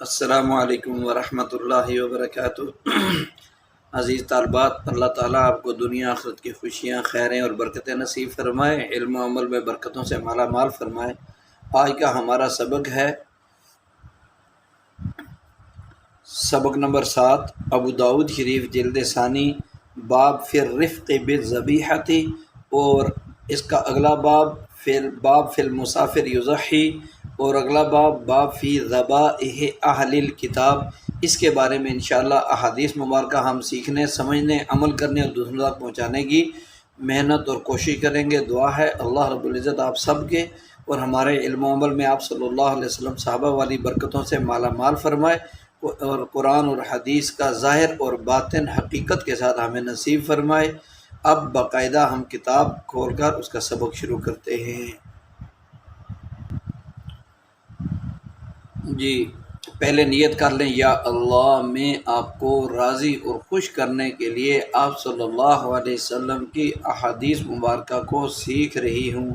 السلام علیکم ورحمۃ اللہ وبرکاتہ۔ عزیز طالبات، اللہ تعالیٰ آپ کو دنیا آخرت کی خوشیاں، خیریں اور برکتیں نصیب فرمائے، علم و عمل میں برکتوں سے مالا مال فرمائے۔ آج کا ہمارا سبق ہے سبق نمبر 7، ابو داؤد شریف جلد ثانی، باب فی الرفق بالذبیحۃ، اور اس کا اگلا باب فی المسافر یضحی، اور اگلا باب فی ذبائح اہل الکتاب۔ اس کے بارے میں انشاءاللہ احادیث مبارکہ ہم سیکھنے، سمجھنے، عمل کرنے اور دوسروں تک پہنچانے کی محنت اور کوشش کریں گے۔ دعا ہے اللہ رب العزت آپ سب کے اور ہمارے علم و عمل میں آپ صلی اللہ علیہ وسلم صحابہ والی برکتوں سے مالا مال فرمائے، اور قرآن اور حدیث کا ظاہر اور باطن حقیقت کے ساتھ ہمیں نصیب فرمائے۔ اب باقاعدہ ہم کتاب کھول کر اس کا سبق شروع کرتے ہیں۔ جی، پہلے نیت کر لیں، یا اللہ میں آپ کو راضی اور خوش کرنے کے لیے آپ صلی اللہ علیہ وسلم کی احادیث مبارکہ کو سیکھ رہی ہوں،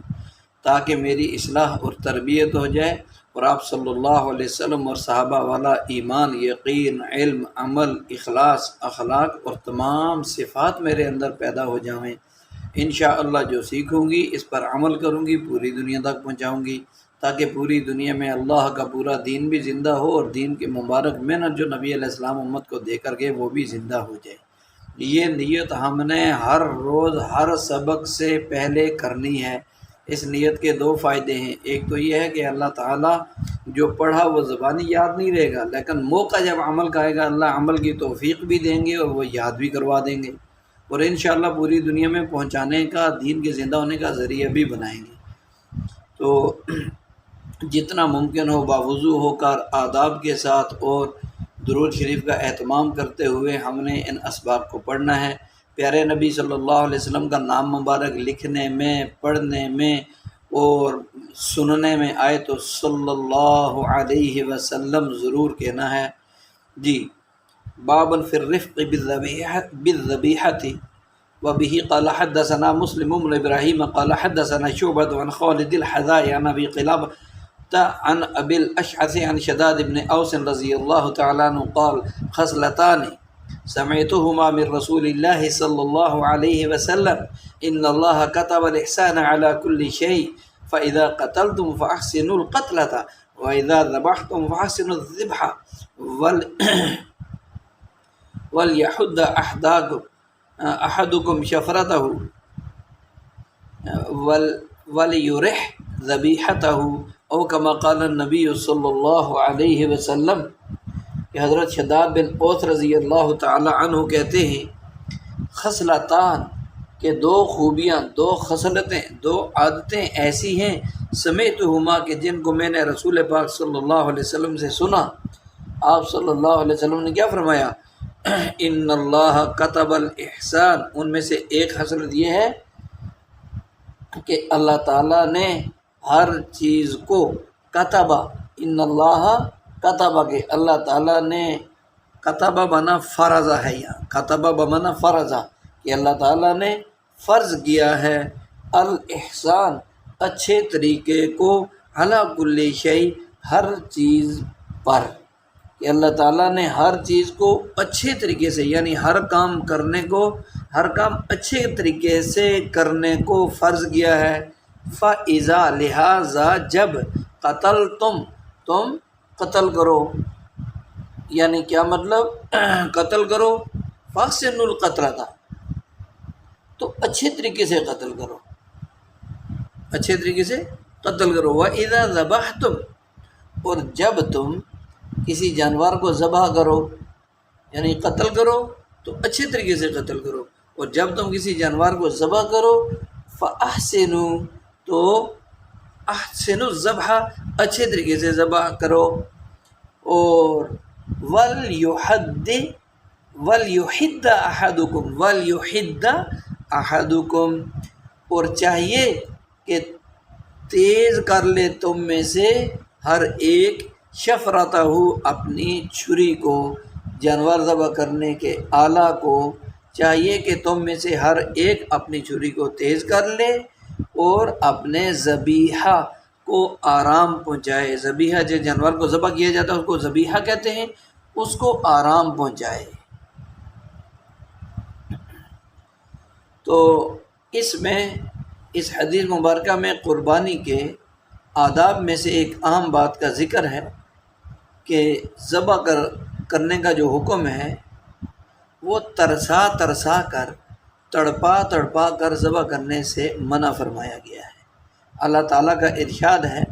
تاکہ میری اصلاح اور تربیت ہو جائے، اور آپ صلی اللہ علیہ وسلم اور صحابہ والا ایمان، یقین، علم، عمل، اخلاص، اخلاق اور تمام صفات میرے اندر پیدا ہو جائیں۔ انشاءاللہ جو سیکھوں گی اس پر عمل کروں گی، پوری دنیا تک پہنچاؤں گی، تاکہ پوری دنیا میں اللہ کا پورا دین بھی زندہ ہو، اور دین کے مبارک محنت جو نبی علیہ السلام امت کو دے کر گئے وہ بھی زندہ ہو جائے۔ یہ نیت ہم نے ہر روز ہر سبق سے پہلے کرنی ہے۔ اس نیت کے دو فائدے ہیں، ایک تو یہ ہے کہ اللہ تعالیٰ جو پڑھا وہ زبانی یاد نہیں رہے گا، لیکن موقع جب عمل کا آئے گا اللہ عمل کی توفیق بھی دیں گے اور وہ یاد بھی کروا دیں گے، اور انشاءاللہ پوری دنیا میں پہنچانے کا، دین کے زندہ ہونے کا ذریعہ بھی بنائیں گے۔ تو جتنا ممکن ہو باوضو ہو کر آداب کے ساتھ اور درود شریف کا اہتمام کرتے ہوئے ہم نے ان اسباب کو پڑھنا ہے۔ پیارے نبی صلی اللہ علیہ وسلم کا نام مبارک لکھنے میں، پڑھنے میں اور سننے میں آئے تو صلی اللہ علیہ وسلم ضرور کہنا ہے۔ جی، باب فی الرفق بالذبیحۃ، وبه قال حدثنا مسلم بن ابراہیم قال حدثنا شعبۃ عن خالد الحذاء عن ابی قلابة عن ابی الاشعث عن شداد بن اوس رضی اللہ تعالی عنہ قال خصلتان سمعتهما من رسول الله صلی اللہ علیہ وسلم ان اللہ كتب الاحسان على كل شيء فاذا قتلتم فاحسنوا القتلة واذا ذبحتم فاحسنوا الذبح وليحد احدكم شفرته وليرح ذبیحته او کما قال النبی صلی اللہ علیہ وسلم، کہ حضرت شداد بن اوس رضی اللہ تعالی عنہ کہتے ہیں خصلتان، کہ دو خوبیاں، دو خصلتیں، دو عادتیں ایسی ہیں سمعتہما، کہ جن کو میں نے رسول پاک صلی اللہ علیہ وسلم سے سنا۔ آپ صلی اللہ علیہ وسلم نے کیا فرمایا؟ ان اللہ کتب الاحسان، ان میں سے ایک خصلت یہ ہے کہ اللہ تعالیٰ نے ہر چیز کو کتبہ، ان اللہ کتبہ، کہ اللہ تعالیٰ نے کتبہ بنا فرضہ ہے، یہاں کتبہ بمانا فرضہ، کہ اللہ تعالیٰ نے فرض کیا ہے الاحسان، اچھے طریقے کو، علی کل شیء، ہر چیز پر، کہ اللہ تعالیٰ نے ہر چیز کو اچھے طریقے سے، یعنی ہر کام کرنے کو، ہر کام اچھے طریقے سے کرنے کو فرض کیا ہے۔ فَإِذَا، لہٰذا جب، قتلتم، تم قتل کرو، یعنی کیا مطلب؟ قتل کرو، فَأَحْسِنُوا الْقَتْلَةَ، تو اچھے طریقے سے قتل کرو، اچھے طریقے سے قتل کرو۔ وَإِذَا ذَبَحْتُمْ، اور جب تم کسی جانور کو ذبح کرو، یعنی قتل کرو تو اچھے طریقے سے قتل کرو، اور جب تم کسی جانور کو ذبح کرو فَأَحْسِنُوا، تو احسنوا الذبح، اچھے طریقے سے ذبح کرو، اور وَلْيُحِدَّ أَحَدُكُمْ، اور چاہیے کہ تیز کر لے تم میں سے ہر ایک شفرتہ، اپنی چھری کو، جانور ذبح کرنے کے آلہ کو چاہیے کہ تم میں سے ہر ایک اپنی چھری کو تیز کر لے، اور اپنے ذبیحہ کو آرام پہنچائے۔ ذبیحہ جو جانور کو ذبح کیا جاتا ہے اس کو ذبیحہ کہتے ہیں، اس کو آرام پہنچائے۔ تو اس حدیث مبارکہ میں قربانی کے آداب میں سے ایک اہم بات کا ذکر ہے کہ ذبح کرنے کا جو حکم ہے وہ ترسا ترسا کر، تڑپا تڑپا کر ذبح کرنے سے منع فرمایا گیا ہے۔ اللہ تعالیٰ کا ارشاد ہے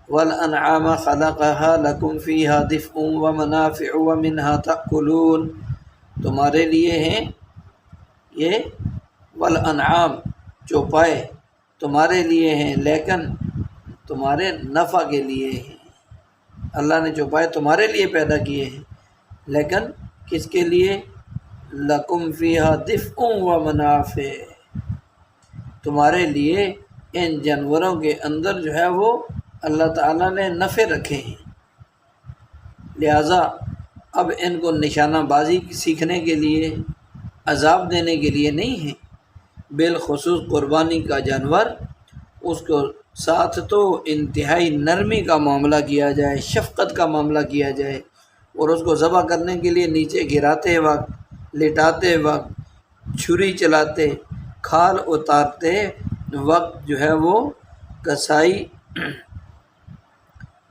وَالْأَنْعَامَ خَلَقَهَا لَكُمْ فِيهَا دِفْءٌ وَمَنَافِعُ وَمِنْهَا تَأْكُلُونَ، تمہارے لیے ہیں یہ والانعام چوپائے تمہارے لیے ہیں، لیکن تمہارے نفع کے لیے ہیں۔ اللہ نے چوپائے تمہارے لیے پیدا کیے ہیں، لیکن کس کے لیے؟ لَكُمْ فِيهَا دِفْءٌ وَمَنَافِعُ، تمہارے لیے ان جانوروں کے اندر جو ہے وہ اللہ تعالیٰ نے نفع رکھے ہیں، لہٰذا اب ان کو نشانہ بازی سیکھنے کے لیے، عذاب دینے کے لیے نہیں ہے۔ بالخصوص قربانی کا جانور، اس کو ساتھ تو انتہائی نرمی کا معاملہ کیا جائے، شفقت کا معاملہ کیا جائے، اور اس کو ذبح کرنے کے لیے نیچے گراتے وقت، لٹاتے وقت، چھری چلاتے، کھال اتارتے وقت جو ہے وہ کسائی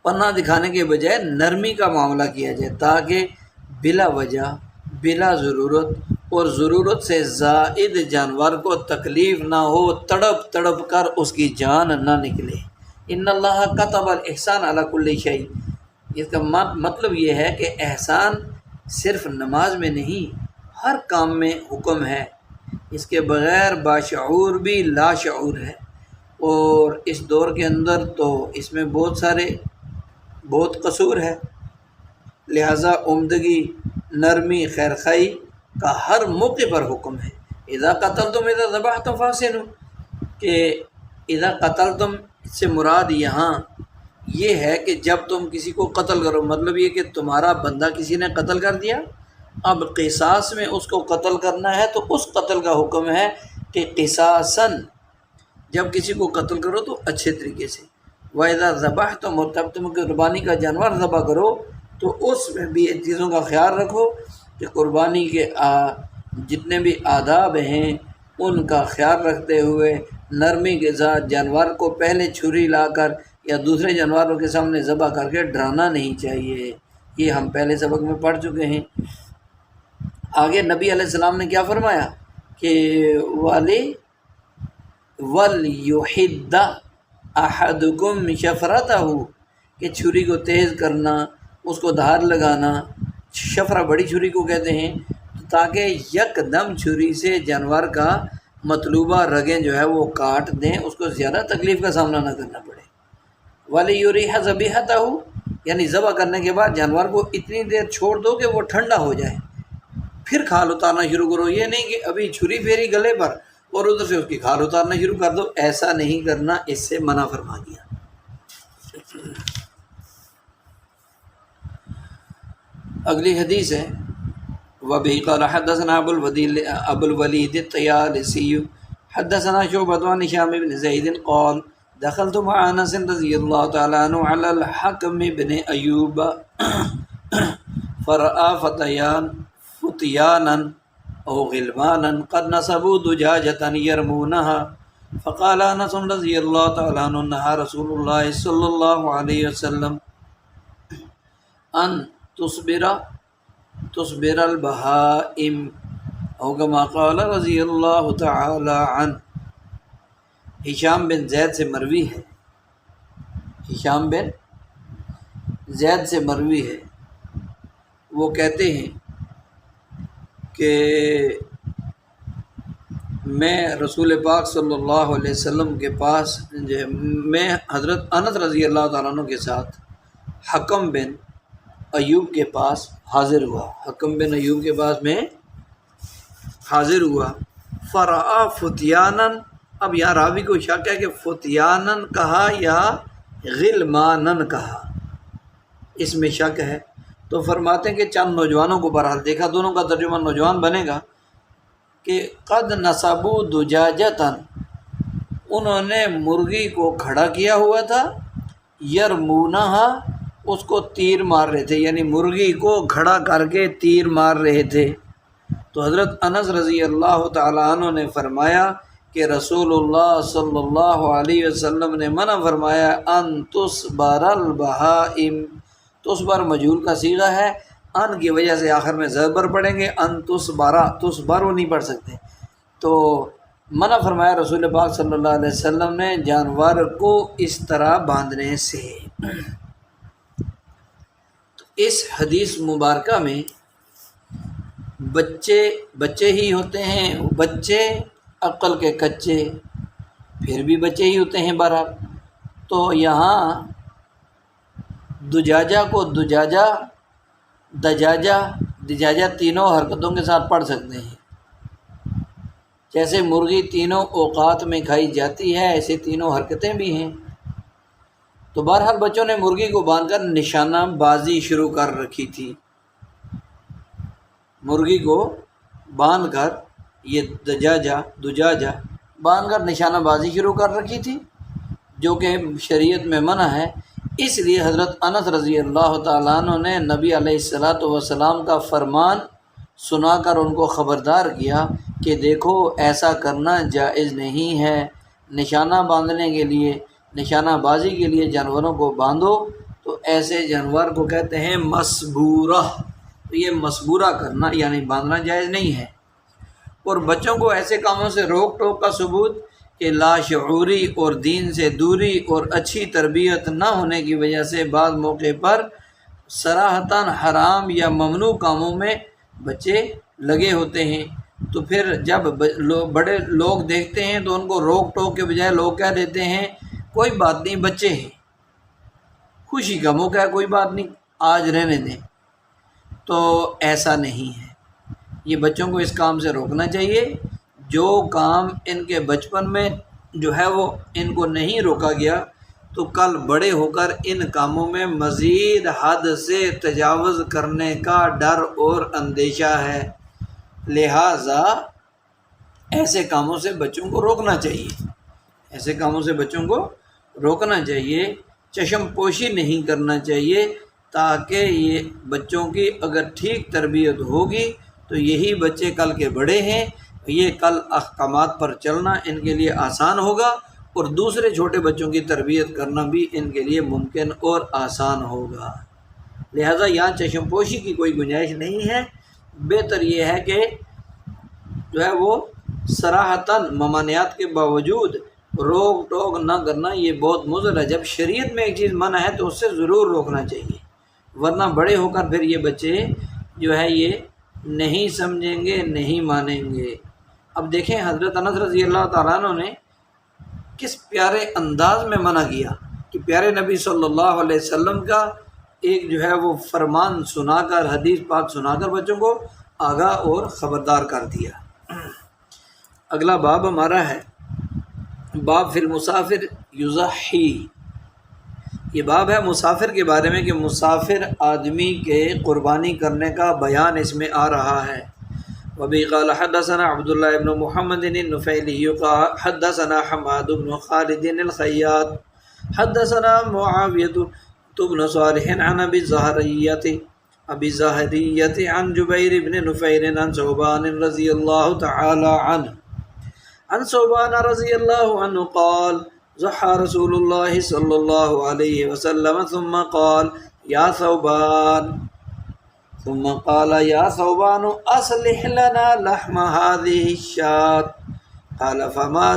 پناہ دکھانے کے بجائے نرمی کا معاملہ کیا جائے، تاکہ بلا وجہ، بلا ضرورت اور ضرورت سے زائد جانور کو تکلیف نہ ہو، تڑپ تڑپ کر اس کی جان نہ نکلے۔ ان اللہ کتب الاحسان علی کل شیء، اس کا مطلب یہ ہے کہ احسان صرف نماز میں نہیں، ہر کام میں حکم ہے، اس کے بغیر باشعور بھی لاشعور ہے، اور اس دور کے اندر تو اس میں بہت قصور ہے، لہٰذا عمدگی، نرمی، خیرخواہی کا ہر موقع پر حکم ہے۔ اذا قتلتم اذا ذبحتم فاحسنوا، کہ اذا قتلتم سے مراد یہاں یہ ہے کہ جب تم کسی کو قتل کرو، مطلب یہ کہ تمہارا بندہ کسی نے قتل کر دیا، اب قصاص میں اس کو قتل کرنا ہے تو اس قتل کا حکم ہے کہ قصاصاً جب کسی کو قتل کرو تو اچھے طریقے سے۔ وَإِذَا ذَبَحْتُمْ، اور تب تم قربانی کا جانور ذبح کرو تو اس میں بھی ان چیزوں کا خیال رکھو کہ قربانی کے جتنے بھی آداب ہیں ان کا خیال رکھتے ہوئے نرمی کے ساتھ جانور کو پہلے چھری لا کر یا دوسرے جانوروں کے سامنے ذبح کر کے ڈرانا نہیں چاہیے۔ یہ ہم پہلے سبق میں پڑھ چکے ہیں۔ آگے نبی علیہ السلام نے کیا فرمایا کہ وَلْيُحِدَّ أَحَدُكُمْ شَفْرَتَهُ، کہ چھری کو تیز کرنا، اس کو دھار لگانا، شفرہ بڑی چھری کو کہتے ہیں، تاکہ یک دم چھری سے جانور کا مطلوبہ رگیں جو ہے وہ کاٹ دیں، اس کو زیادہ تکلیف کا سامنا نہ کرنا پڑے۔ وَلِيُرِيحَ ذَبِيحَتَهُ، یعنی ذبح کرنے کے بعد جانور کو اتنی دیر چھوڑ دو کہ وہ ٹھنڈا ہو جائے، پھر کھال اتارنا شروع کرو۔ یہ نہیں کہ ابھی چھری پھیری گلے پر اور ادھر سے اس کی کھال اتارنا شروع کر دو، ایسا نہیں کرنا، اس سے منع فرما دیا۔ اگلی حدیث ہے وَبِهِ قَالَ حَدَّثَنَا أبو الوليد الطيالسي حدثنا شعبة عن هشام بن زيد قال دخلت مع أنس رضي الله تعالى عنه على الحكم بن أيوب فرأى فتيانا أو غلمانا قد نصبوا دجاجة يرمونها فقال أنس رضي الله تعالى عنه نهى رسول الله صلى الله عليه وسلم أن تصبر البهائم او كما قال رضی اللہ تعالی عنہ۔ ہشام بن زید سے مروی ہے، ہشام بن زید سے مروی ہے، وہ کہتے ہیں کہ میں رسول پاک صلی اللہ علیہ وسلم کے پاس، میں حضرت انس رضی اللہ تعالیٰ عنہ کے ساتھ حکم بن ایوب کے پاس حاضر ہوا، حکم بن ایوب کے پاس میں حاضر ہوا۔ فرآ فتیانن، اب یہاں راوی کو شک ہے کہ فتیانن کہا یا غلمانن کہا، اس میں شک ہے، تو فرماتے ہیں کہ چند نوجوانوں کو بہرحال دیکھا، دونوں کا ترجمہ نوجوان بنے گا کہ قد نصبوا دجاجتن، انہوں نے مرغی کو کھڑا کیا ہوا تھا، یرمونہا، اس کو تیر مار رہے تھے، یعنی مرغی کو کھڑا کر کے تیر مار رہے تھے۔ تو حضرت انس رضی اللہ تعالیٰ عنہ نے فرمایا کہ رسول اللہ صلی اللہ علیہ وسلم نے منع فرمایا ان تصبر البہائم، تصبر مجہول کا صیغہ ہے، ان کی وجہ سے آخر میں زبر پڑھیں گے، ان تصبرا، تصبرو نہیں پڑھ سکتے، تو منع فرمایا رسول پاک صلی اللہ علیہ وسلم نے جانور کو اس طرح باندھنے سے۔ تو اس حدیث مبارکہ میں بچے ہی ہوتے ہیں، بچے عقل کے کچے، پھر بھی بچے ہی ہوتے ہیں بہرحال۔ تو یہاں دجاجہ کو دجاجہ، دجاجہ، دجاجہ تینوں حرکتوں کے ساتھ پڑھ سکتے ہیں۔ جیسے مرغی تینوں اوقات میں کھائی جاتی ہے، ایسے تینوں حرکتیں بھی ہیں۔ تو بہرحال بچوں نے مرغی کو باندھ کر نشانہ بازی شروع کر رکھی تھی، مرغی کو باندھ کر، یہ دجاجہ باندھ کر نشانہ بازی شروع کر رکھی تھی، جو کہ شریعت میں منع ہے۔ اس لیے حضرت انس رضی اللہ تعالیٰ عنہ نے نبی علیہ السلام کا فرمان سنا کر ان کو خبردار کیا کہ دیکھو ایسا کرنا جائز نہیں ہے، نشانہ باندھنے کے لیے، نشانہ بازی کے لیے جانوروں کو باندھو، تو ایسے جانور کو کہتے ہیں مسبورہ، تو یہ مسبورہ کرنا یعنی باندھنا جائز نہیں ہے۔ اور بچوں کو ایسے کاموں سے روک ٹوک کا ثبوت کہ لاشعوری اور دین سے دوری اور اچھی تربیت نہ ہونے کی وجہ سے بعض موقع پر صراحتاً حرام یا ممنوع کاموں میں بچے لگے ہوتے ہیں، تو پھر جب بڑے لوگ دیکھتے ہیں تو ان کو روک ٹوک کے بجائے لوگ کہہ دیتے ہیں کوئی بات نہیں، بچے ہیں، خوشی کا موقع ہے، کوئی بات نہیں، آج رہنے دیں۔ تو ایسا نہیں ہے، یہ بچوں کو اس کام سے روکنا چاہیے۔ جو کام ان کے بچپن میں جو ہے وہ ان کو نہیں روکا گیا، تو کل بڑے ہو کر ان کاموں میں مزید حد سے تجاوز کرنے کا ڈر اور اندیشہ ہے، لہٰذا ایسے کاموں سے بچوں کو روکنا چاہیے، ایسے کاموں سے بچوں کو روکنا چاہیے، چشم پوشی نہیں کرنا چاہیے، تاکہ یہ بچوں کی اگر ٹھیک تربیت ہوگی تو یہی بچے کل کے بڑے ہیں، یہ کل احکامات پر چلنا ان کے لیے آسان ہوگا، اور دوسرے چھوٹے بچوں کی تربیت کرنا بھی ان کے لیے ممکن اور آسان ہوگا۔ لہٰذا یہاں چشم پوشی کی کوئی گنجائش نہیں ہے، بہتر یہ ہے کہ جو ہے وہ صراحتاً ممانعات کے باوجود روک ٹوک نہ کرنا، یہ بہت مضر ہے۔ جب شریعت میں ایک چیز منع ہے تو اس سے ضرور روکنا چاہیے، ورنہ بڑے ہو کر پھر یہ بچے جو ہے یہ نہیں سمجھیں گے، نہیں مانیں گے۔ اب دیکھیں حضرت انس رضی اللہ تعالیٰ عنہ نے کس پیارے انداز میں منع کیا کہ پیارے نبی صلی اللہ علیہ وسلم کا ایک جو ہے وہ فرمان سنا کر، حدیث پاک سنا کر بچوں کو آگاہ اور خبردار کر دیا۔ اگلا باب ہمارا ہے باب فی المسافر یضحی، یہ باب ہے مسافر کے بارے میں کہ مسافر آدمی کے قربانی کرنے کا بیان اس میں آ رہا ہے۔ وبی قال حدثنا عبداللہ بن محمد النفیلی قال حدثنا حماد بن خالد الخیاط حدثنا معاویۃ بن صالح عن ابی الزہریۃ عن جبیر بن نفیر عن ثوبان رضی اللہ تعالی عنہ عن ثوبان رضی اللہ عنہ قال ضحى رسول اللہ صلی اللہ علیہ وسلم ثم قال یا ثوبان اصلح لنا لحم هذه الشاة قال فما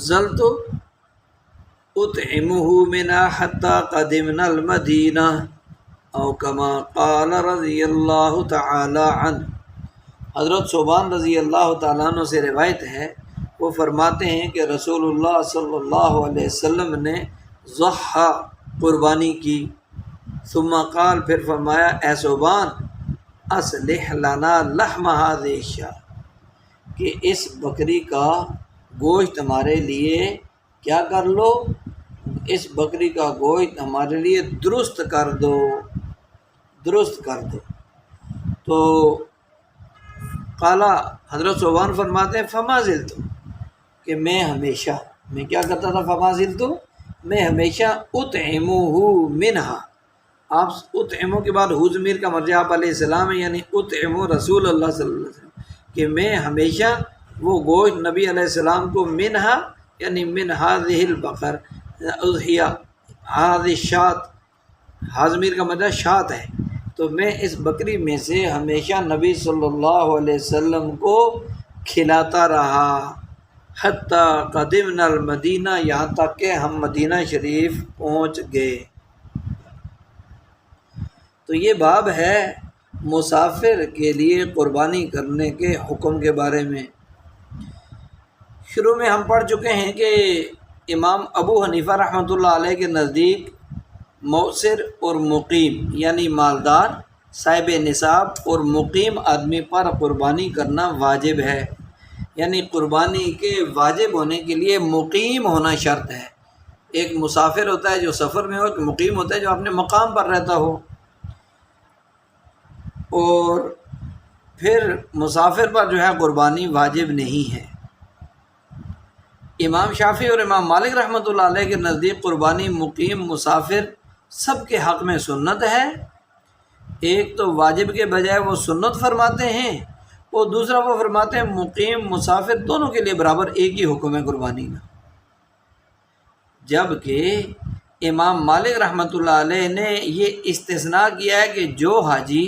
زلت اطعمه منها حتى قدمنا المدینہ او کما قال رضی اللہ تعالی عنہ۔ حضرت ثوبان رضی اللہ تعالیٰ عنہ سے روایت ہے، وہ فرماتے ہیں کہ رسول اللہ صلی اللہ علیہ وسلم نے ضحیٰ قربانی کی، ثم قال پھر فرمایا اے ثوبان اصلح لنا لحم هذه الشاة کہ اس بکری کا گوشت ہمارے لیے کیا کر لو، اس بکری کا گوشت ہمارے لیے درست کر دو، درست کر دو۔ تو قالا حضرت ثوبان فرماتے ہیں فما زلت کہ کہ میں کیا کرتا تھا، فما زلت، میں ہمیشہ اطعمہ منہا، آپ اطعمہ کے بعد ہو ضمیر کا مرجع آپ علیہ السلام ہے، یعنی اطعمہ رسول اللہ صلی اللہ علیہ وسلم، کہ میں ہمیشہ وہ گوشت نبی علیہ السلام کو منہا یعنی من هذه البقر اضحیہ هذه الشات، ضمیر کا مرجع شات ہے، تو میں اس بکری میں سے ہمیشہ نبی صلی اللہ علیہ وسلم کو کھلاتا رہا، حتیٰ قدمنا المدینہ، یہاں تک کہ ہم مدینہ شریف پہنچ گئے۔ تو یہ باب ہے مسافر کے لیے قربانی کرنے کے حکم کے بارے میں۔ شروع میں ہم پڑھ چکے ہیں کہ امام ابو حنیفہ رحمۃ اللہ علیہ کے نزدیک موسر اور مقیم یعنی مالدار، صاحب نصاب اور مقیم آدمی پر قربانی کرنا واجب ہے، یعنی قربانی کے واجب ہونے کے لیے مقیم ہونا شرط ہے۔ ایک مسافر ہوتا ہے جو سفر میں ہو، ایک مقیم ہوتا ہے جو اپنے مقام پر رہتا ہو، اور پھر مسافر پر جو ہے قربانی واجب نہیں ہے۔ امام شافعی اور امام مالک رحمۃ اللہ علیہ کے نزدیک قربانی مقیم مسافر سب کے حق میں سنت ہے، ایک تو واجب کے بجائے وہ سنت فرماتے ہیں، اور دوسرا وہ فرماتے ہیں مقیم مسافر دونوں کے لیے برابر ایک ہی حکم ہے قربانی کا۔ جبکہ امام مالک رحمۃ اللہ علیہ نے یہ استثناء کیا ہے کہ جو حاجی،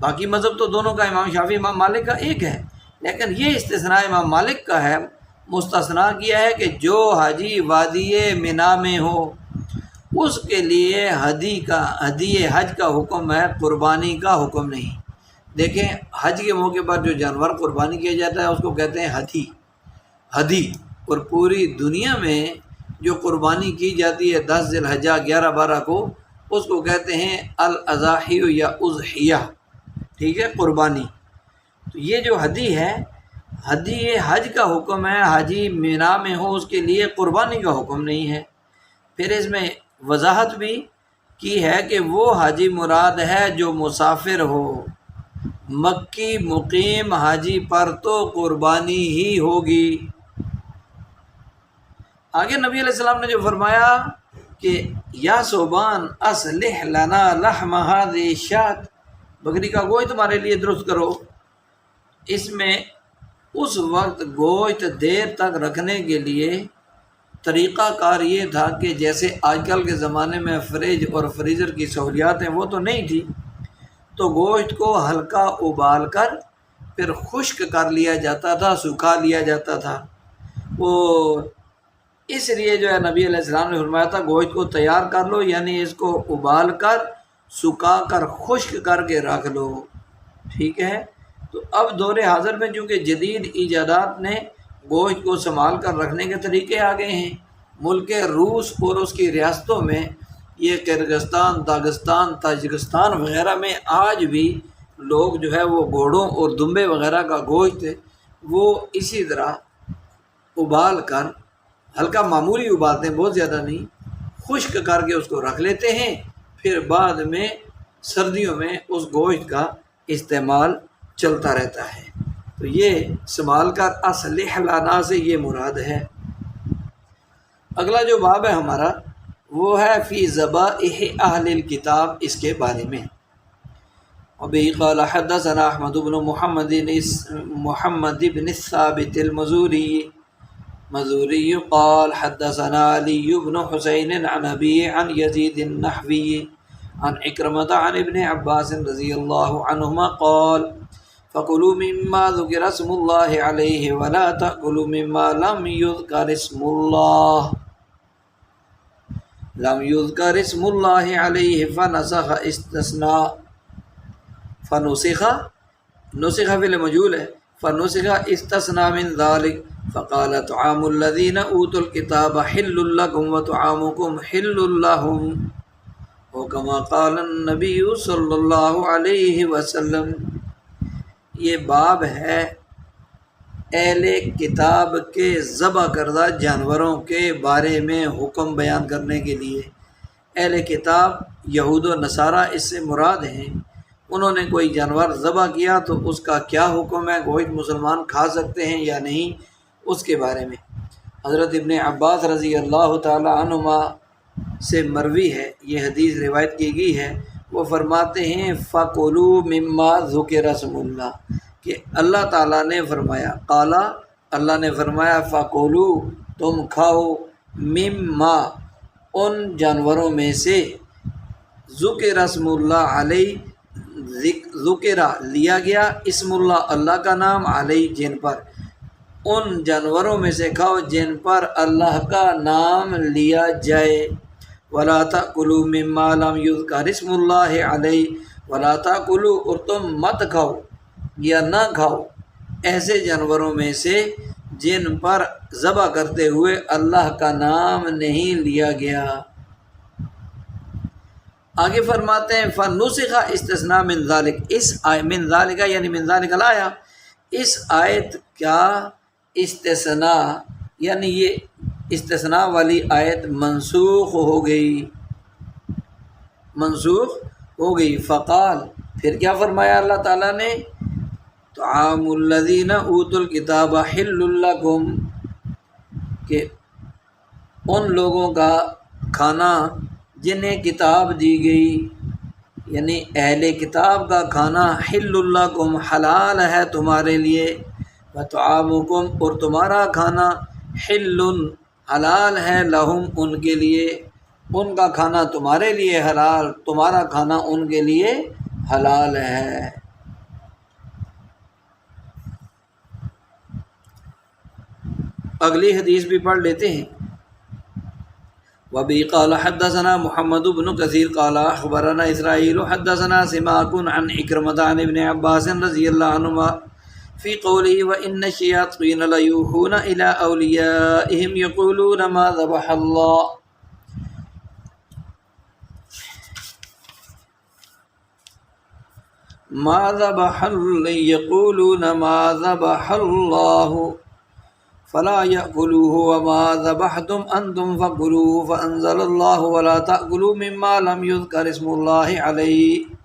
باقی مذہب تو دونوں کا امام شافعی امام مالک کا ایک ہے، لیکن یہ استثناء امام مالک کا ہے، مستثنا کیا ہے کہ جو حاجی وادی منا میں ہو اس کے لیے ہدی حج کا حکم ہے، قربانی کا حکم نہیں۔ دیکھیں حج کے موقع پر جو جانور قربانی کیا جاتا ہے اس کو کہتے ہیں ہدی، اور پوری دنیا میں جو قربانی کی جاتی ہے 10 ذی الحجہ 11 12 کو، اس کو کہتے ہیں الاضاحی یا اضحیہ، ٹھیک ہے، قربانی۔ تو یہ جو ہدی ہے، ہدی حج کا حکم ہے، حاجی مینا میں ہو اس کے لیے قربانی کا حکم نہیں ہے۔ پھر اس میں وضاحت بھی کی ہے کہ وہ حاجی مراد ہے جو مسافر ہو، مکی مقیم حاجی پر تو قربانی ہی ہوگی۔ آگے نبی علیہ السلام نے جو فرمایا کہ یا صوبان اصلح لنا لحم هذه الشاة، بکری کا گوشت تمہارے لیے درست کرو، اس میں اس وقت گوشت دیر تک رکھنے کے لیے طریقہ کار یہ تھا کہ جیسے آج کل کے زمانے میں فریج اور فریزر کی سہولیات ہیں وہ تو نہیں تھی، تو گوشت کو ہلکا ابال کر پھر خشک کر لیا جاتا تھا، سکھا لیا جاتا تھا۔ اور اس لیے جو ہے نبی علیہ السلام نے فرمایا تھا گوشت کو تیار کر لو، یعنی اس کو ابال کر سکھا کر خشک کر کے رکھ لو، ٹھیک ہے۔ تو اب دور حاضر میں چونکہ جدید ایجادات نے گوشت کو سنبھال کر رکھنے کے طریقے آ گئے ہیں، ملک روس اور اس کی ریاستوں میں، یہ کرغزستان، داغستان، تاجکستان وغیرہ میں آج بھی لوگ جو ہے وہ گھوڑوں اور دمبے وغیرہ کا گوشت وہ اسی طرح ابال کر، ہلکا معمولی ابالتے ہیں، بہت زیادہ نہیں، خشک کر کے اس کو رکھ لیتے ہیں، پھر بعد میں سردیوں میں اس گوشت کا استعمال چلتا رہتا ہے۔ تو یہ سنبھال کر اصلح لنا سے یہ مراد ہے۔ اگلا جو باب ہے ہمارا وہ ہے فی ذبائح اہل الکتاب، اس کے بارے میں۔ ابھی قال حدثنا احمد بن محمد بن ثابت المزوری قال حدثنا علی بن حسین عن ابی عن یزید النحوی عن اکرمۃ عن ابن عباس رضی اللہ عنہما قال فَكُلُوا مِمَّا ذُكِرَ اسْمُ اللَّهِ عَلَيْهِ وَلَا تَأْكُلُوا مِمَّا لَمْ يُذْكَرِ اسْمُ اللَّهِ عَلَيْهِ فَنَسَخَ اسْتِثْنَاء، نسخ فعل مجهول ہے، فنسخ استثناء من ذلك فقال طعام الذين اوتوا الكتاب حل لكم وطعامكم حل لهم وكما قال النبي صلی اللہ علیہ وسلم۔ یہ باب ہے اہل کتاب کے ذبح کردہ جانوروں کے بارے میں حکم بیان کرنے کے لیے۔ اہل کتاب یہود و نصارہ اس سے مراد ہیں، انہوں نے کوئی جانور ذبح کیا تو اس کا کیا حکم ہے، گوشت مسلمان کھا سکتے ہیں یا نہیں، اس کے بارے میں حضرت ابن عباس رضی اللہ تعالی عنہما سے مروی ہے، یہ حدیث روایت کی گئی ہے، وہ فرماتے ہیں فَقُلُوا مِمَّا ذُكِرَ اسْمُ اللَّهِ، کہ اللہ تعالیٰ نے فرمایا، قالا اللہ نے فرمایا، فَقُلُوا تم کھاؤ، مِمَّا ان جانوروں میں سے، ذکر اسم اللہ علیہ ذکر لیا گیا، اسم اللہ اللہ کا نام، علیہ جن پر، ان جانوروں میں سے کھاؤ جن پر اللہ کا نام لیا جائے، وَلَا تَأْكُلُوا مِمَّا لَمْ يُذْكَرِ اسْمُ اللَّهِ عَلَيْهِ، وَلَا تَأْكُلُوا اور تم مت کھاؤ یا نہ کھاؤ ایسے جانوروں میں سے جن پر ذبح کرتے ہوئے اللہ کا نام نہیں لیا گیا۔ آگے فرماتے ہیں فَنُسِخَ استثناء من ذالک، اس من ذالک یعنی من ذالک الآیہ، اس آیت کا استثناء یعنی یہ استثناء والی آیت منسوخ ہو گئی، فقال پھر کیا فرمایا اللہ تعالیٰ نے، طعام الذین اوتوا الکتاب حل لکم، کہ ان لوگوں کا کھانا جنہیں کتاب دی گئی، یعنی اہل کتاب کا کھانا، حل لکم حلال ہے تمہارے لیے، وطعامکم اور تمہارا کھانا، حل حلال ہے، لہم ان کے لیے، ان کا کھانا تمہارے لیے حلال، تمہارا کھانا ان کے لیے حلال ہے۔ اگلی حدیث بھی پڑھ لیتے ہیں۔ وَبِهِ قَالَ حَدَّثَنَا مُحَمَّدُ بْنُ كَثِيرٍ قَالَ أَخْبَرَنَا إِسْرَائِيلُ حَدَّثَنَا سِمَاكٌ عَنْ عِكْرِمَةَ عَنِ ابْنِ عَبَّاسٍ رَضِيَ اللَّهُ عَنْهُمَا فِي قَوْلِهِ وَإِنَّ الشَّيَاطِينَ لَيُوحُونَ إِلَىٰ أَوْلِيَائِهِمْ يَقُولُونَ مَا ذَبَحَ اللَّهُ فَلَا يَأْكُلُوهُ وَمَا ذَبَحْتُمْ أَنْتُمْ فَكُلُوهُ فَأَنزَلَ اللَّهُ وَلَا تَأْكُلُوا مِمَّا لَمْ يُذْكَرِ اسْمُ اللَّهِ عَلَيْهِ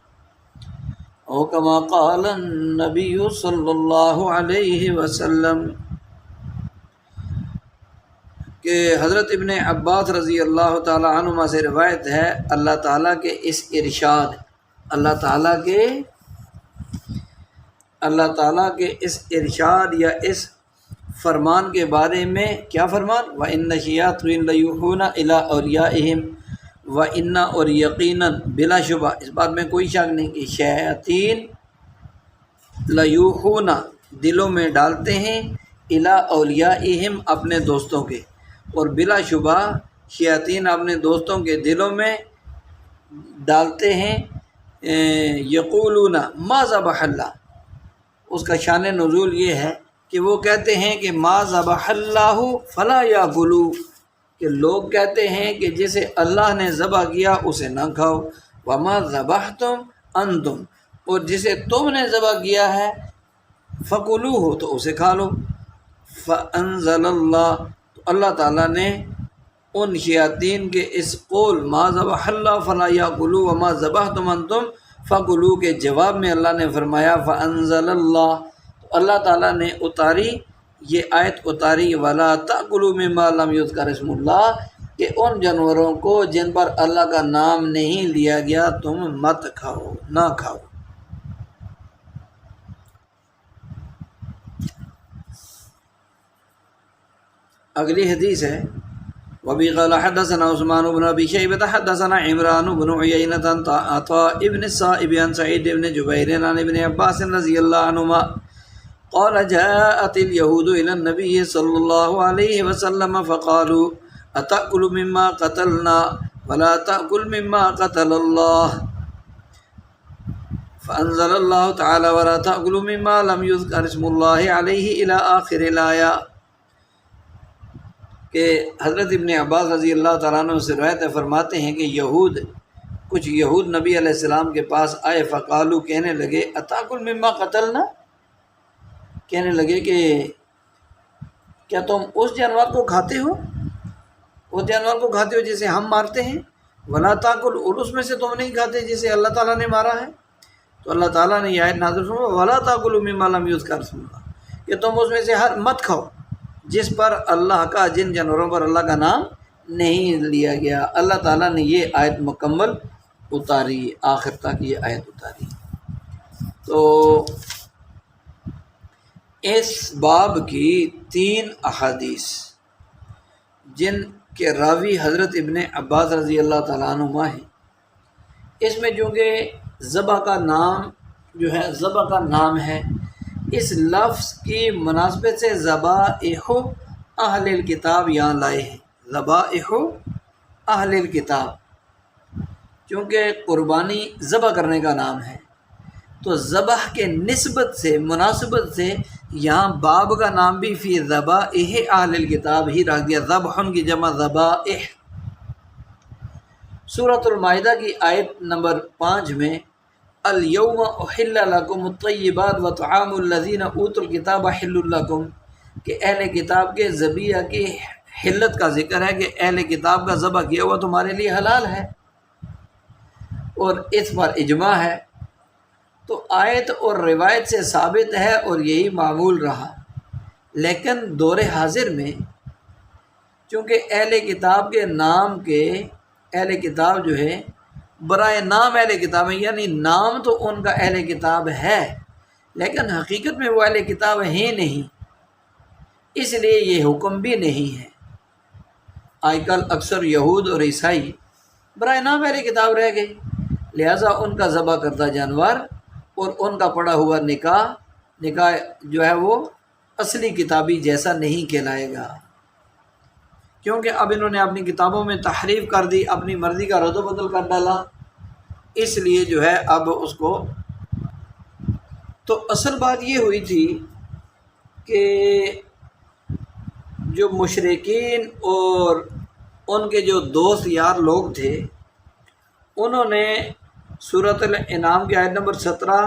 أو كما قال النبي صلی اللہ علیہ وسلم، کہ حضرت ابن عباس رضی اللہ تعالی عنہما سے روایت ہے، اللہ تعالیٰ کے اس ارشاد، اللہ تعالیٰ کے اس ارشاد یا اس فرمان کے بارے میں، کیا فرمان، وَإِنَّ الشَّيَاطِينَ لَيُوحُونَ إِلَىٰ أَوْلِيَائِهِمْ، وَإِنَّ اور یقیناً بلا شبہ، اس بات میں کوئی شک نہیں کہ شیاطین لیوحون دلوں میں ڈالتے ہیں، الی اولیائہم اپنے دوستوں کے، اور بلا شبہ شیاطین اپنے دوستوں کے دلوں میں ڈالتے ہیں، یقولون ما ذبح اللہ، اس کا شان نزول یہ ہے کہ وہ کہتے ہیں کہ ما ذبح اللہ فلا یاکلوا، کہ لوگ کہتے ہیں کہ جسے اللہ نے ذبح کیا اسے نہ کھاؤ، وما ذبحتم انتم، اور جسے تم نے ذبح کیا ہے، فکلوہ تو اسے کھا لو، فانزل اللہ، تو اللہ تعالیٰ نے ان شیاطین کے اس قول ما ذبح اللہ فلا یاکلوا وما ذبحتم انتم فکلوا کے جواب میں اللہ نے فرمایا فانزل اللہ، تو اللہ تعالیٰ نے یہ آیت اتاری، وَلَا تَأْكُلُوا مِمَّا لَمْ يُذْكَرِ اسْمُ اللَّهِ، کہ ان جانوروں کو جن پر اللہ کا نام نہیں لیا گیا تم مت کھاؤ، نہ کھاؤ۔ اگلی حدیث ہے، وَبِهِ قَالَ حَدَّثَنَا عُثْمَانُ بْنُ أَبِي شَيْبَةَ حَدَّثَنَا عِمْرَانُ بْنُ عُيَيْنَةَ عَنْ عَطَاء بْنِ الصَّائِبِ عَنْ سَعِيدِ بْنِ جُبَيْرٍ عَنِ ابْنِ عَبَّاسٍ رَضِيَ اللَّهُ عَنْهُمَا قال جاءت اليهود إلى النبي صلى الله عليه وسلم فقالوا أتأكل مما قتلنا ولا تأكل مما قتل الله، فأنزل الله تعالى ولا تأكلوا مما لم يذكر اسم الله عليه إلى آخر الآية، کہ حضرت ابن عباس رضی اللہ تعالیٰ عنہ سے روایت فرماتے ہیں کہ کچھ یہود نبی علیہ السلام کے پاس آئے، فقالوا کہنے لگے، أتأكل مما قتلنا، کہنے لگے کہ کیا تم اس جانور کو کھاتے ہو جسے ہم مارتے ہیں، ولا تاکل، اور اس میں سے تم نہیں کھاتے جسے اللہ تعالیٰ نے مارا ہے، تو اللہ تعالیٰ نے یہ آیت نازل فرمائی، ولا تاکلوا مما لم یذکر اسم اللہ، کہ تم اس میں سے مت کھاؤ جس پر اللہ کا، جن جانوروں پر اللہ کا نام نہیں لیا گیا۔ اللہ تعالیٰ نے یہ آیت مکمل اتاری، آخر تک یہ آیت اتاری۔ تو اس باب کی 3 احادیث جن کے راوی حضرت ابن عباس رضی اللہ تعالیٰ عنہما ہیں، اس میں چونکہ ذبح کا نام جو ہے، ذبح کا نام ہے، اس لفظ کی مناسبت سے ذبائح اہل الکتاب یہاں لائے ہیں، ذبائح اہل الکتاب، چونکہ قربانی ذبح کرنے کا نام ہے، تو ذبح کے نسبت سے، مناسبت سے یہاں باب کا نام بھی فی ذبائح اہل الکتاب ہی رکھ دیا، ذبح کی جمع ذبائح۔ سورۃ المائدہ کی آیت نمبر 5 میں الیوم احل لکم الطیبات وطعام الذین اوتوا الکتاب حل لکم، کہ اہل کتاب کے ذبیحہ کی حلت کا ذکر ہے کہ اہل کتاب کا ذبح کیا ہوا تمہارے لیے حلال ہے، اور اس پر اجماع ہے۔ تو آیت اور روایت سے ثابت ہے اور یہی معمول رہا، لیکن دور حاضر میں چونکہ اہل کتاب کے نام کے، اہل کتاب جو ہے برائے نام اہل کتاب ہے، یعنی نام تو ان کا اہل کتاب ہے لیکن حقیقت میں وہ اہل کتاب ہیں نہیں، اس لیے یہ حکم بھی نہیں ہے۔ آج کل اکثر یہود اور عیسائی برائے نام اہل کتاب رہ گئے، لہٰذا ان کا ذبح کردہ جانور اور ان کا پڑھا ہوا نکاح جو ہے وہ اصلی کتابی جیسا نہیں کہلائے گا، کیونکہ اب انہوں نے اپنی کتابوں میں تحریف کر دی، اپنی مرضی کا رد و بدل کر ڈالا، اس لیے جو ہے اب اس کو۔ تو اصل بات یہ ہوئی تھی کہ جو مشرکین اور ان کے جو دوست یار لوگ تھے، انہوں نے سورۃ الانعام کی آیت نمبر 17،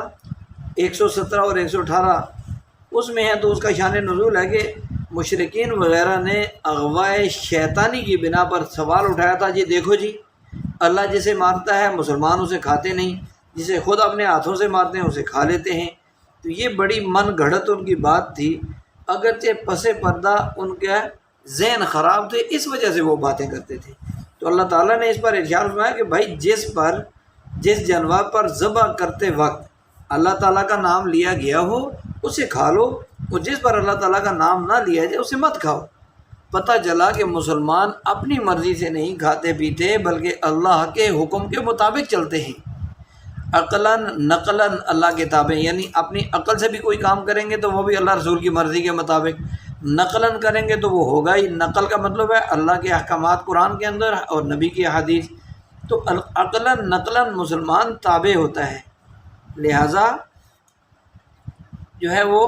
117 اور 118 اس میں ہے، تو اس کا شان نزول ہے کہ مشرکین وغیرہ نے اغوائے شیطانی کی بنا پر سوال اٹھایا تھا، جی دیکھو جی اللہ جسے مارتا ہے مسلمان اسے کھاتے نہیں، جسے خود اپنے ہاتھوں سے مارتے ہیں اسے کھا لیتے ہیں۔ تو یہ بڑی من گھڑت ان کی بات تھی، اگرچہ پس پردہ ان کا ذہن خراب تھے، اس وجہ سے وہ باتیں کرتے تھے۔ تو اللہ تعالیٰ نے اس پر ارشاد فرمایا کہ بھائی جس جانور پر ذبح کرتے وقت اللہ تعالیٰ کا نام لیا گیا ہو اسے کھا لو، اور جس پر اللہ تعالیٰ کا نام نہ لیا جائے اسے مت کھاؤ۔ پتہ چلا کہ مسلمان اپنی مرضی سے نہیں کھاتے پیتے بلکہ اللہ کے حکم کے مطابق چلتے ہیں، عقلاً نقلاً اللہ کے تابع، یعنی اپنی عقل سے بھی کوئی کام کریں گے تو وہ بھی اللہ رسول کی مرضی کے مطابق، نقلاً کریں گے تو وہ ہوگا ہی۔ نقل کا مطلب ہے اللہ کے احکامات قرآن کے اندر اور نبی کی احادیث، تو عقلاً نقلاً مسلمان تابع ہوتا ہے، لہٰذا جو ہے وہ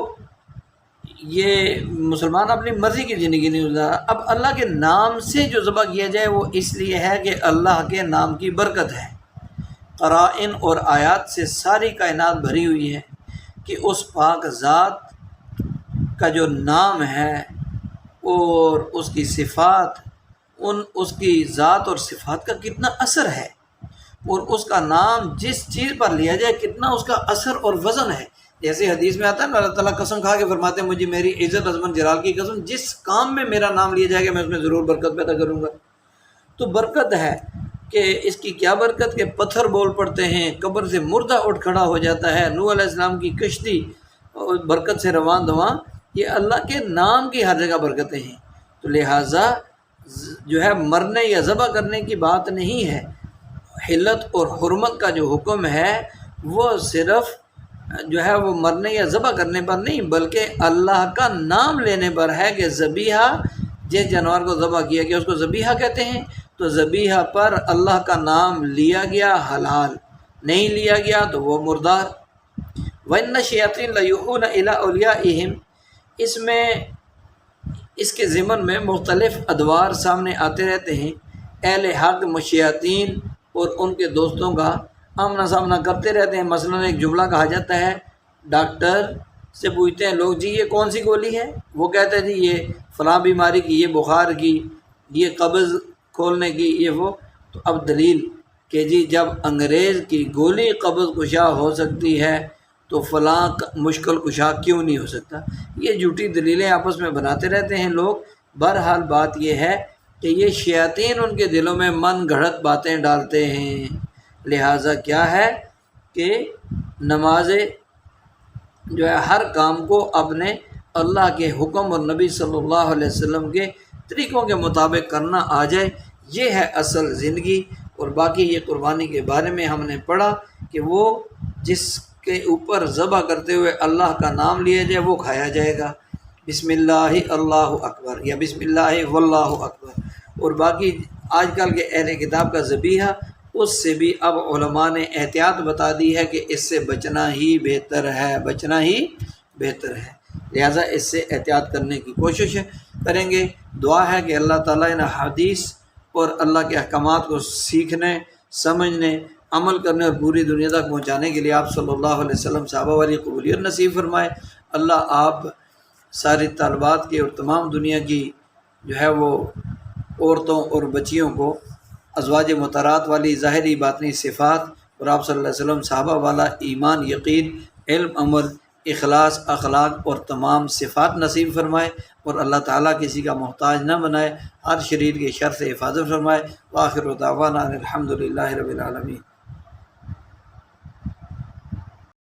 یہ مسلمان اپنی مرضی کی زندگی نہیں گزارا۔ اب اللہ کے نام سے جو ذبح کیا جائے وہ اس لیے ہے کہ اللہ کے نام کی برکت ہے، قرائن اور آیات سے ساری کائنات بھری ہوئی ہے کہ اس پاک ذات کا جو نام ہے اور اس کی صفات، اس کی ذات اور صفات کا کتنا اثر ہے، اور اس کا نام جس چیز پر لیا جائے کتنا اس کا اثر اور وزن ہے۔ جیسے حدیث میں آتا ہے نا، اللہ تعالیٰ قسم کھا کے فرماتے ہیں مجھے میری عزت عظمت جلال کی قسم، جس کام میں میرا نام لیا جائے گا میں اس میں ضرور برکت پیدا کروں گا۔ تو برکت ہے کہ اس کی کیا برکت کہ پتھر بول پڑتے ہیں، قبر سے مردہ اٹھ کھڑا ہو جاتا ہے، نوح علیہ السلام کی کشتی برکت سے رواں دواں، یہ اللہ کے نام کی ہر جگہ برکتیں ہیں۔ تو لہٰذا جو ہے مرنے یا ذبح کرنے کی بات نہیں ہے، حلت اور حرمت کا جو حکم ہے وہ صرف جو ہے وہ مرنے یا ذبح کرنے پر نہیں بلکہ اللہ کا نام لینے پر ہے کہ ذبیحہ، جس جانور کو ذبح کیا گیا اس کو ذبیحہ کہتے ہیں، تو ذبیحہ پر اللہ کا نام لیا گیا حلال، نہیں لیا گیا تو وہ مردار۔ وَإِنَّ الشَّيَاطِينَ لَيُوحُونَ إِلَىٰ أَوْلِيَائِهِمْ، اس میں اس کے ضمن میں مختلف ادوار سامنے آتے رہتے ہیں، اہل حق شیاطین اور ان کے دوستوں کا آمنا سامنا کرتے رہتے ہیں۔ مثلا ایک جملہ کہا جاتا ہے، ڈاکٹر سے پوچھتے ہیں لوگ جی یہ کون سی گولی ہے، وہ کہتے ہیں جی یہ فلاں بیماری کی، یہ بخار کی، یہ قبض کھولنے کی، یہ وہ۔ تو اب دلیل کہ جی جب انگریز کی گولی قبض کشا ہو سکتی ہے تو فلاں مشکل کشا کیوں نہیں ہو سکتا۔ یہ جھوٹی دلیلیں آپس میں بناتے رہتے ہیں لوگ۔ بہرحال بات یہ ہے کہ یہ شیاطین ان کے دلوں میں من گھڑت باتیں ڈالتے ہیں، لہٰذا کیا ہے کہ نماز جو ہے ہر کام کو اپنے اللہ کے حکم اور نبی صلی اللہ علیہ وسلم کے طریقوں کے مطابق کرنا آ جائے، یہ ہے اصل زندگی۔ اور باقی یہ قربانی کے بارے میں ہم نے پڑھا کہ وہ جس کے اوپر ذبح کرتے ہوئے اللہ کا نام لیا جائے وہ کھایا جائے گا، بسم اللہ اللہ اکبر یا بسم اللہ واللہ اکبر۔ اور باقی آج کل کے اہل کتاب کا ذبیحہ، اس سے بھی اب علماء نے احتیاط بتا دی ہے کہ اس سے بچنا ہی بہتر ہے، بچنا ہی بہتر ہے، لہٰذا اس سے احتیاط کرنے کی کوشش کریں گے۔ دعا ہے کہ اللہ تعالیٰ ان حدیث اور اللہ کے احکامات کو سیکھنے، سمجھنے، عمل کرنے اور پوری دنیا تک پہنچانے کے لیے آپ صلی اللہ علیہ وسلم صحابہ والی قبولیت نصیب فرمائے۔ اللہ آپ ساری طالبات کی اور تمام دنیا کی جو ہے وہ عورتوں اور بچیوں کو ازواج مطہرات والی ظاہری باطنی صفات اور آپ صلی اللہ علیہ وسلم صحابہ والا ایمان، یقین، علم، عمل، اخلاص، اخلاق اور تمام صفات نصیب فرمائے، اور اللہ تعالیٰ کسی کا محتاج نہ بنائے، ہر شریر کے شر سے حفاظت فرمائے۔ وآخر دعوانا الحمد للہ رب العالمین۔